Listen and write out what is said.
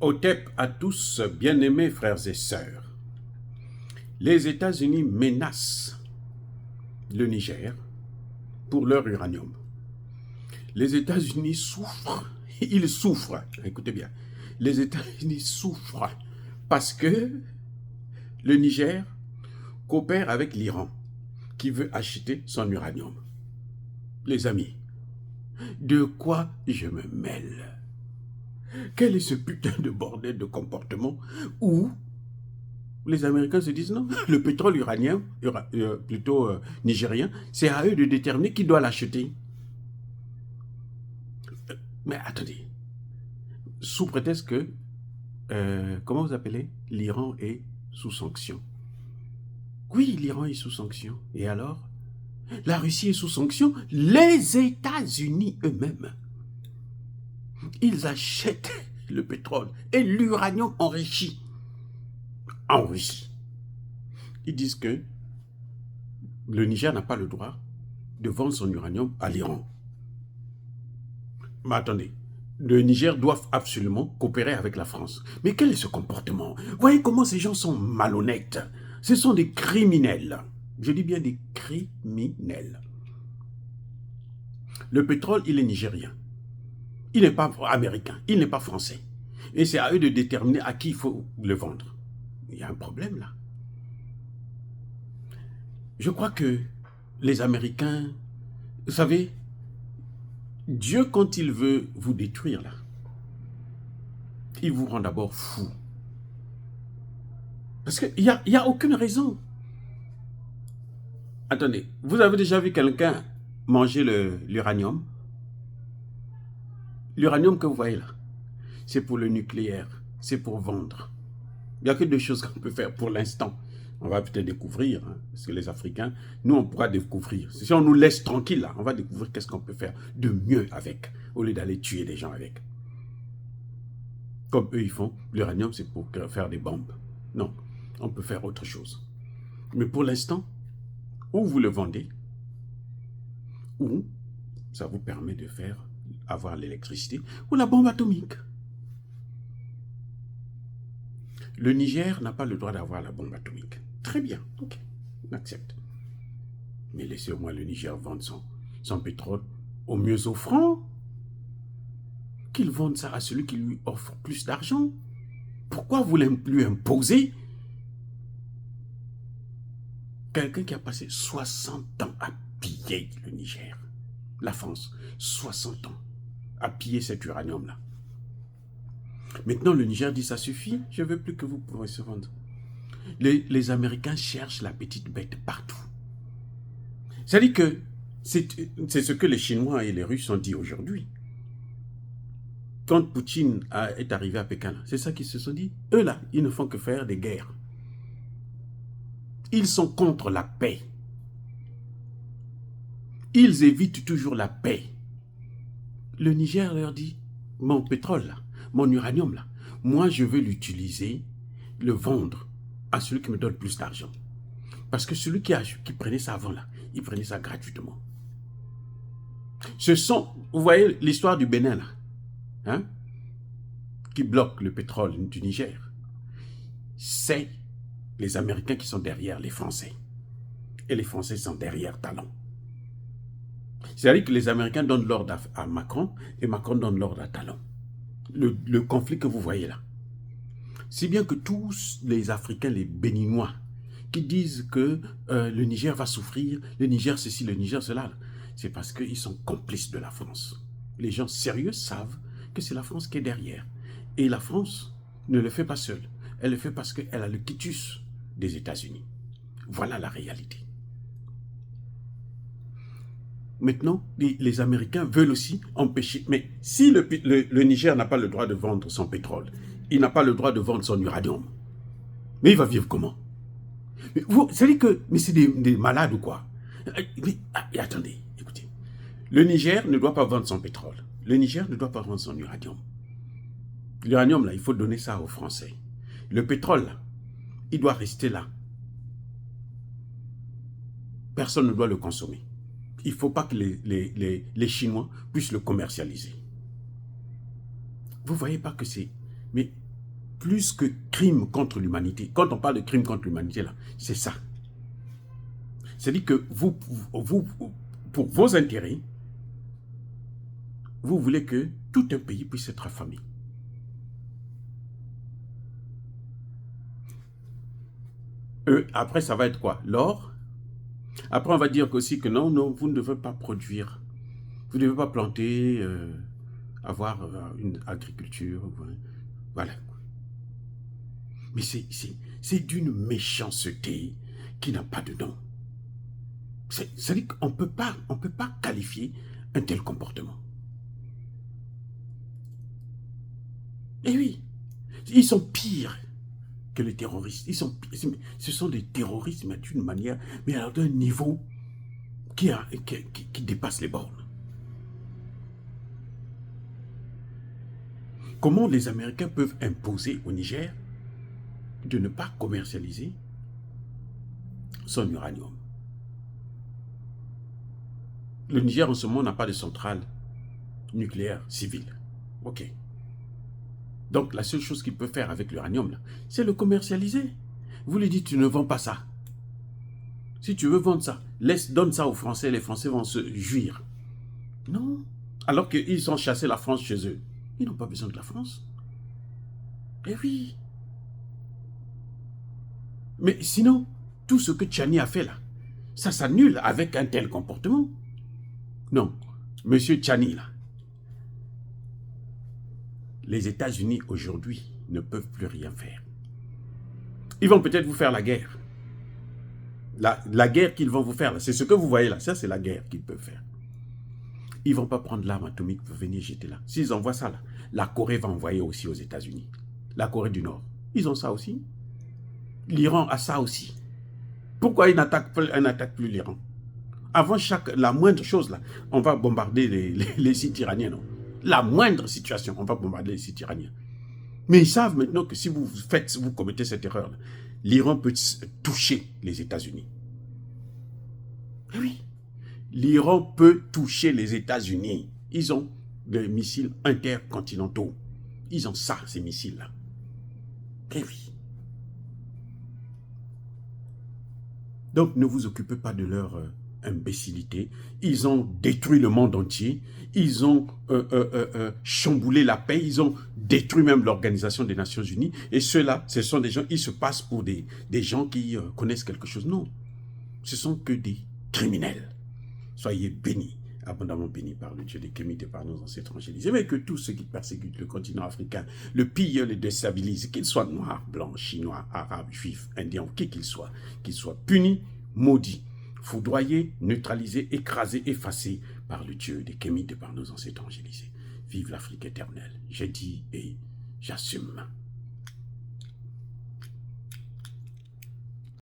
Otep à tous, bien-aimés frères et sœurs. Les États-Unis menacent le Niger pour leur uranium. Les États-Unis souffrent, ils souffrent, écoutez bien, les États-Unis souffrent parce que le Niger coopère avec l'Iran qui veut acheter son uranium. Les amis, de quoi je me mêle? Quel est ce putain de bordel de comportement où les Américains se disent non, le pétrole uranien, plutôt nigérien, c'est à eux de déterminer qui doit l'acheter. Mais attendez, sous prétexte que, comment vous appelez, l'Iran est sous sanction. Oui, l'Iran est sous sanction. Et alors? La Russie est sous sanction. Les États-Unis eux-mêmes, ils achètent le pétrole et l'uranium enrichi en Russie. Ils disent que le Niger n'a pas le droit de vendre son uranium à l'Iran. Mais attendez, le Niger doit absolument coopérer avec la France. Mais quel est ce comportement? Voyez comment ces gens sont malhonnêtes. Ce sont des criminels. Je dis bien des criminels. Le pétrole, il est nigérien. Il n'est pas américain, il n'est pas français. Et c'est à eux de déterminer à qui il faut le vendre. Il y a un problème là. Je crois que les Américains, vous savez, Dieu, quand il veut vous détruire là, il vous rend d'abord fou. Parce qu'il n'y a aucune raison. Attendez, vous avez déjà vu quelqu'un manger l'uranium? L'uranium que vous voyez là, c'est pour le nucléaire, c'est pour vendre. Il n'y a que deux choses qu'on peut faire pour l'instant. On va peut-être découvrir, hein, parce que les Africains, nous on pourra découvrir. Si on nous laisse tranquille là, on va découvrir qu'est-ce qu'on peut faire de mieux avec, au lieu d'aller tuer des gens avec. Comme eux ils font, l'uranium c'est pour faire des bombes. Non, on peut faire autre chose. Mais pour l'instant, ou vous le vendez, ou ça vous permet de avoir l'électricité, ou la bombe atomique. Le Niger n'a pas le droit d'avoir la bombe atomique. Très bien, ok, on accepte. Mais laissez au moins le Niger vendre son pétrole au mieux offrant. Qu'il vende ça à celui qui lui offre plus d'argent. Pourquoi vous lui imposez quelqu'un qui a passé 60 ans à piller le Niger, la France, 60 ans à piller cet uranium-là. Maintenant, le Niger dit ça suffit, je ne veux plus que vous pourrez se vendre. Les Américains cherchent la petite bête partout. C'est-à-dire que c'est ce que les Chinois et les Russes ont dit aujourd'hui. Quand Poutine est arrivé à Pékin, c'est ça qu'ils se sont dit. Eux là, ils ne font que faire des guerres. Ils sont contre la paix. Ils évitent toujours la paix. Le Niger leur dit, mon pétrole là, mon uranium là, moi je veux l'utiliser, le vendre à celui qui me donne plus d'argent. Parce que celui qui prenait ça avant là, il prenait ça gratuitement. Vous voyez l'histoire du Bénin là, hein, qui bloque le pétrole du Niger. C'est les Américains qui sont derrière les Français. Et les Français sont derrière Talon. C'est-à-dire que les Américains donnent l'ordre à Macron et Macron donne l'ordre à Talon. Le conflit que vous voyez là. Si bien que tous les Africains, les Béninois, qui disent que le Niger va souffrir, le Niger ceci, le Niger cela, c'est parce qu'ils sont complices de la France. Les gens sérieux savent que c'est la France qui est derrière. Et la France ne le fait pas seule. Elle le fait parce qu'elle a le quitus des États-Unis. Voilà la réalité. Maintenant, les Américains veulent aussi empêcher. Mais si le Niger n'a pas le droit de vendre son pétrole, il n'a pas le droit de vendre son uranium, mais il va vivre comment? C'est-à-dire que, mais c'est des malades ou quoi? Mais attendez, écoutez. Le Niger ne doit pas vendre son pétrole. Le Niger ne doit pas vendre son uranium. L'uranium, là, il faut donner ça aux Français. Le pétrole, là, il doit rester là. Personne ne doit le consommer. Il ne faut pas que les Chinois puissent le commercialiser. Vous ne voyez pas que c'est... Mais plus que crime contre l'humanité. Quand on parle de crime contre l'humanité, là, c'est ça. C'est-à-dire que vous, pour vos intérêts, vous voulez que tout un pays puisse être affamé. Après, ça va être quoi? L'or. Après, on va dire aussi que non, non, vous ne devez pas produire. Vous ne devez pas planter, avoir une agriculture. Voilà. Mais c'est d'une méchanceté qui n'a pas de nom. C'est-à-dire qu'on ne peut pas qualifier un tel comportement. Et oui, ils sont pires que les terroristes. Ce sont des terroristes, mais d'une manière, mais alors d'un niveau qui dépasse les bornes. Comment les Américains peuvent imposer au Niger de ne pas commercialiser son uranium? Le Niger en ce moment n'a pas de centrale nucléaire civile. Ok. Donc la seule chose qu'il peut faire avec l'uranium, c'est le commercialiser. Vous lui dites, tu ne vends pas ça. Si tu veux vendre ça, donne ça aux Français, les Français vont se jouir. Non. Alors qu'ils ont chassé la France chez eux. Ils n'ont pas besoin de la France. Eh oui. Mais sinon, tout ce que Tchani a fait là, ça s'annule avec un tel comportement. Non, monsieur Tchani là, les États-Unis aujourd'hui ne peuvent plus rien faire. Ils vont peut-être vous faire la guerre. La guerre qu'ils vont vous faire, c'est ce que vous voyez là, ça c'est la guerre qu'ils peuvent faire. Ils ne vont pas prendre l'arme atomique pour venir jeter là. S'ils envoient ça là, la Corée va envoyer aussi aux États-Unis. La Corée du Nord, ils ont ça aussi. L'Iran a ça aussi. Pourquoi ils n'attaquent plus l'Iran? Avant la moindre chose là, on va bombarder les sites iraniens, non? La moindre situation, on va bombarder les sites iraniens. Mais ils savent maintenant que si vous commettez cette erreur, l'Iran peut toucher les États-Unis. Oui, l'Iran peut toucher les États-Unis. Ils ont des missiles intercontinentaux. Ils ont ça, ces missiles-là. Eh oui. Donc, ne vous occupez pas de leur imbécilité. Ils ont détruit le monde entier. Ils ont chamboulé la paix. Ils ont détruit même l'Organisation des Nations Unies. Et ceux-là, ce sont des gens, ils se passent pour des gens qui connaissent quelque chose. Non, ce sont que des criminels. Soyez bénis, abondamment bénis par le Dieu des Kémites et par nos ancêtres évangélisés. Mais que tous ceux qui persécutent le continent africain, le pillent, le déstabilisent, qu'ils soient noirs, blancs, chinois, arabes, juifs, indiens, qui qu'ils soient punis, maudits, foudroyés, neutralisés, écrasés, effacés par le Dieu des Kémites et par nos ancêtres évangélisés. Vive l'Afrique éternelle. J'ai dit et j'assume.